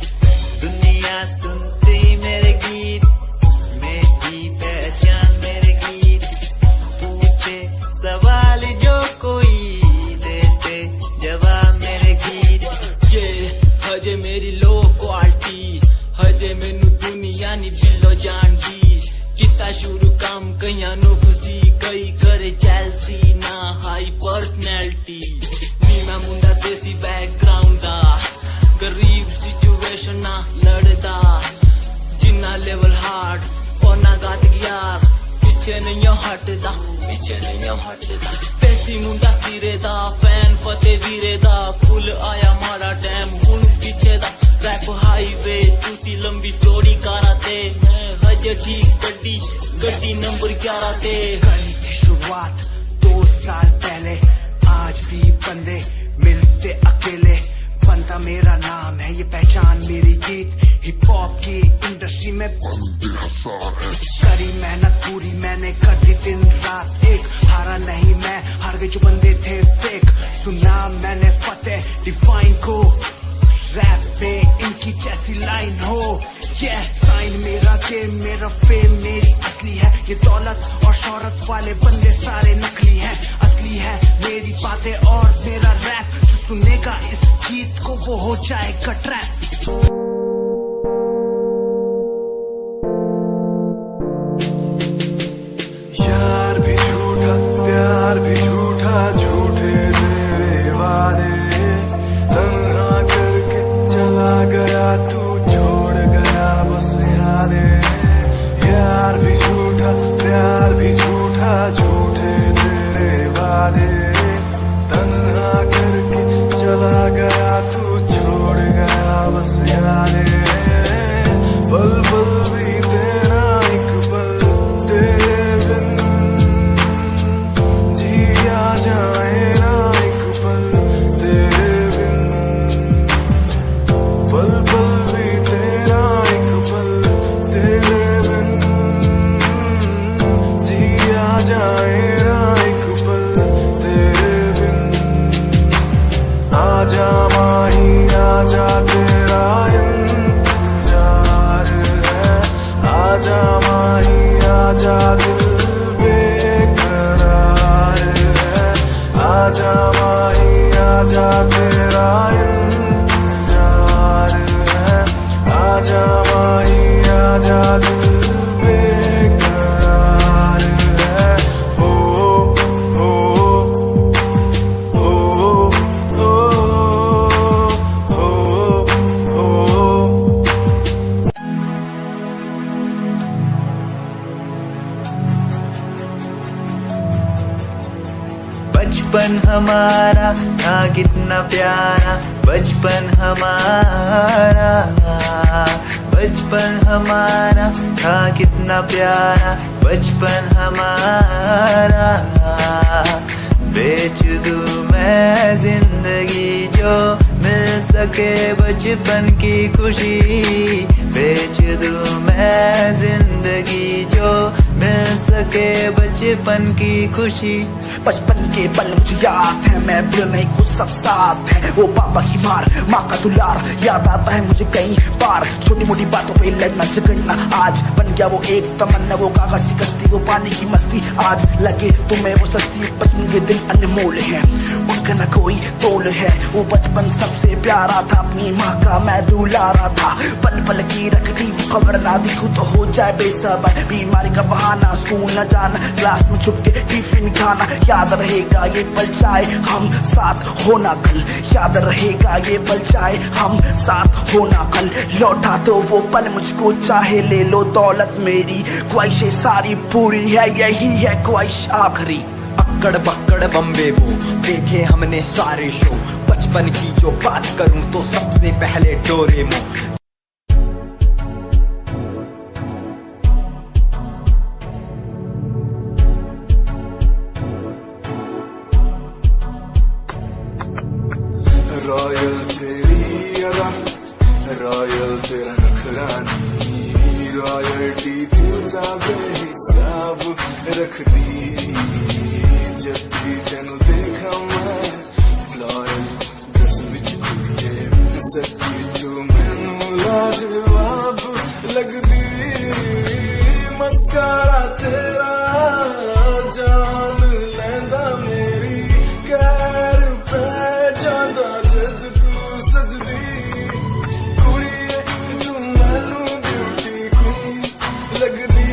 I: दुनिया सुनती मेरे गीत,
H: ਕੀਤਾ ਸ਼ੁਰੂ ਕੰਮ ਕਈਆਂ ਨੂੰ ਖੁਸ਼ੀ ਕਈ ਕਰੇ ਜੈਲਸੀ ਨਾ ਹਾਈ ਪਰਸਨੈਲਿਟੀ ਨੀ ਮੈਂ ਮੁੰਡਾ ਦੇਸੀ ਬੈਕਗ੍ਰਾਉਂਡ ਦਾ ਗਰੀਬ ਸਿਚੁਏਸ਼ਨ ਨਾ ਲੜਦਾ ਜਿੰਨਾ ਲੈਵਲ ਹਾਰਡ ਉਹਨਾਂ ਗਾਤ ਯਾਰ ਪਿੱਛੇ ਨਹੀਂ ਹਟਦਾ ਪੈਸੀ ਮੁੰਡਾ ਸਿਰੇ ਦਾ ਫੈਨ ਫਤੇ ਵੀਰੇ ਦਾ ਫੁੱਲ ਆਇਆ ਮਾੜਾ ਟਾਈਮ ਹੁਣ ਪਿੱਛੇ ਦਾ ਰੈਪ ਹਾਈਵੇ ਤੁਸੀਂ ਲੰਬੀ ਚੌੜੀ ਕਾਰਾਂ ਤੇ ਮੈਂ ਹਜੇ ਠੀਕ ਗੱਡੀ नंबर 11 ते
I: कहानी की शुरुआत 2 साल पहले आज भी बंदे मिलते अकेले बनता मेरा नाम है ये पहचान मेरी जीत हिप हॉप की इंडस्ट्री में बंदे हसार है करी मेहनत पूरी मैंने कर दी दिन रात एक हारा नहीं मैं हार गए जो बंदे थे फेक सुना मैंने फतेह डिफाइन को रैप पे इनकी जैसी लाइन हो साइन मेरा गेम मेरा फेम मेरी असली है ये दौलत और शोहरत वाले बंदे सारे नकली हैं असली है मेरी बातें और मेरा रैप जो सुनेगा इस गीत को वो हो जाएगा ट्रैप
A: यार भी झूठा प्यार भी झूठा झूठे तेरे वादे तन्हा करके चला गया तू छोड़ गया बस यादें यार भी झूठा प्यार भी झूठा झूठे तेरे वादे तन्हा करके चला गया तू छोड़ गया बस यादें पल पल भी तेरा एक पल तेरे बिन जिया जाए ना एक पल तेरे बिन पल पल भी तेरा एक पल तेरे बिन जिया जाए ना एक पल तेरे बिन आजा माही आजा तेरा इंतजार है आजा माही आजा दिल बेकरार है आजा माही आजा तेरा इंतजार है आजा माही आजा दिल बेकरार है ओ ओ ओ ओ ओ ओ
I: बचपन हमारा था कितना प्यारा बचपन हमारा बचपन हमारा था कितना प्यारा बचपन हमारा बेच दूं मैं जिंदगी जो मिल सके बचपन की खुशी बेच दूं मैं जिंदगी जो मिल सके बचपन की खुशी
J: बचपन के पल मुझे याद है मैं भूल नहीं कुछ सब साथ है वो पापा की मार माँ का दुलार याद आता है मुझे कई बार छोटी मोटी बातों पे लड़ना झगड़ना आज बन गया वो एक तमन्ना वो कागज की कश्ती वो पानी की मस्ती आज लगे तुम्हें वो सस्ती बचपन के दिन अनमोल है उनका न कोई तोल है वो बचपन सबसे प्यारा था अपनी माँ का मैं दुलारा था पल पल की रखती वो खबर ना दिखूं तो हो जाए बेसबर बीमारी का बहाना स्कूल न जाना क्लास में छुप के टिफिन खाना याद रहेगा ये पल चाहे हम साथ होना कल याद रहेगा ये पल चाहे हम साथ होना कल लौटा तो वो पल मुझको चाहे ले लो दौलत मेरी ख्वाहिशें सारी पूरी है यही है ख्वाहिश आखिरी
G: अक्कड़ बक्कड़ बम्बे वो देखे हमने सारे शो बचपन की जो बात करूं तो सबसे पहले डोरेमोन
A: रॉयल तेरी अदा रॉयल तेरा नखरानी रॉयल्टी तूता बेहिसाब रख दी जब भी तेनू देखा मैं फ्लोरल ड्रेस विच कुड़िए सच्ची तू मैनू लाजवाब लगदी मस्कारा तेरा जान लैंदा मेरी कैर पे जांदा जद तू सजदी कुड़िए तू मैनू ब्यूटी क्वीन लगदी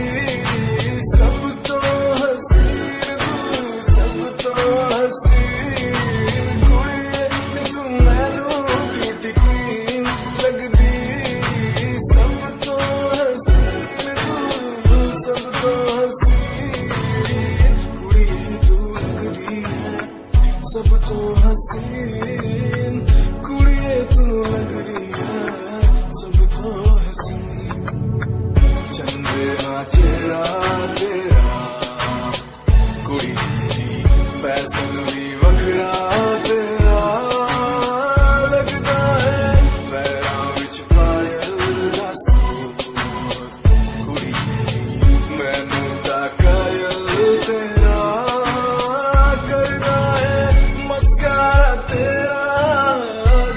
A: हसीन कुड़िए तू लग रही है सब तो हसीन चंद्रा चेहरा तेरा कुड़ी फैशन भी वखरा तेरा लगता है पैरां विच पायल दा सूट कुड़ी मैनू ता कायल तेरा करदा है मस्कारा तेरा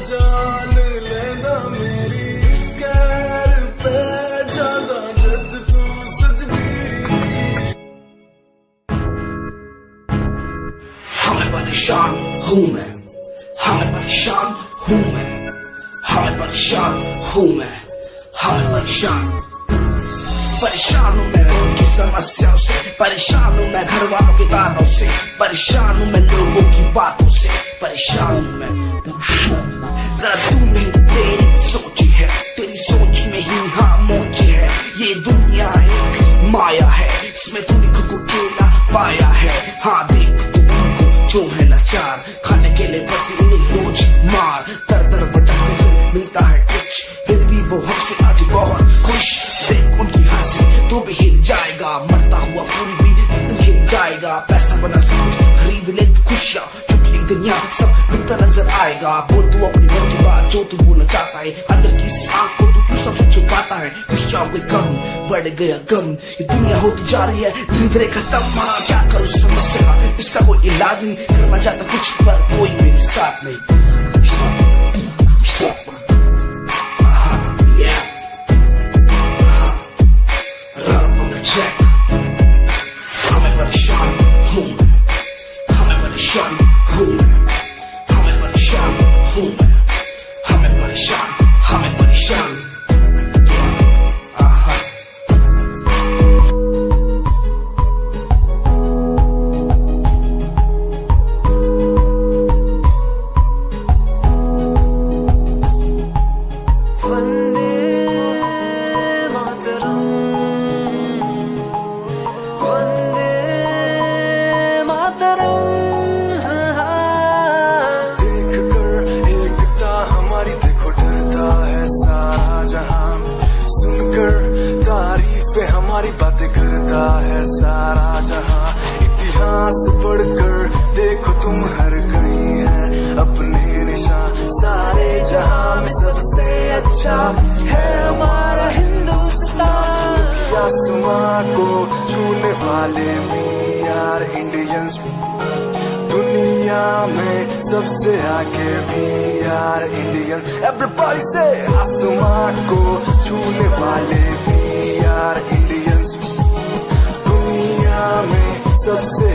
A: जान लेंदा मेरी कैर पे ज्यादा जद तू सजदी
J: हमें परेशान हूँ मैं, हमें परेशान हूँ मैं, हमें परेशान हूँ मैं, हमें परेशान परेशान हूँ मैं उनकी समस्याओं से, परेशान हूँ मैं घर वालों के तानों से, परेशान हूँ मैं लोगों की बातों से, परेशान हूँ मैं गलत तू नहीं तेरी सोच है, तेरी सोच में ही हाँ मोची है, ये दुनिया एक माया है, इसमें तूने खुद को अकेला पाया है, हाँ देख जो है लाचार खाने के लिए पति उन्हें रोज मार दर दर भटकते फिर मिलता है कुछ फिर भी वो हमसे आज बहुत खुश देख उनकी हंसी तो भी हिल जाएगा मरता हुआ फूल भी हिल जाएगा पैसा बना सब खरीद ले खुशियाँ क्योंकि एक दिन यहाँ सब मिलता नजर आएगा बोल तू अपनी मन की बात जो तू बोलना चाहता है अंदर की इस आँख को तू क्यों सबसे छुपाता है खुशियाँ कोई कम बढ़ गया गम ये दुनिया होती जा रही है धीरे धीरे खत्म हाँ क्या करूँ समस्या का इसका कोई इलाज नहीं करना चाहता कुछ पर कोई मेरे साथ नहीं हमें परेशान हूँ मैं, हमें परेशान हूँ मैं, हमें परेशान हूँ मैं, हमें परेशान हमें परेशान
A: हमारी बातें करता है सारा जहां इतिहास पढ़कर देखो तुम हर कहीं है अपने निशान सारे जहां में सबसे अच्छा है हमारा हिंदुस्तान आसमां को छूने वाले वी आर इंडियंस दुनिया में सबसे आगे वी आर इंडियंस एवरीबॉडी से आसमां को छूने वाले वी आर इंडियंस दुनिया में सबसे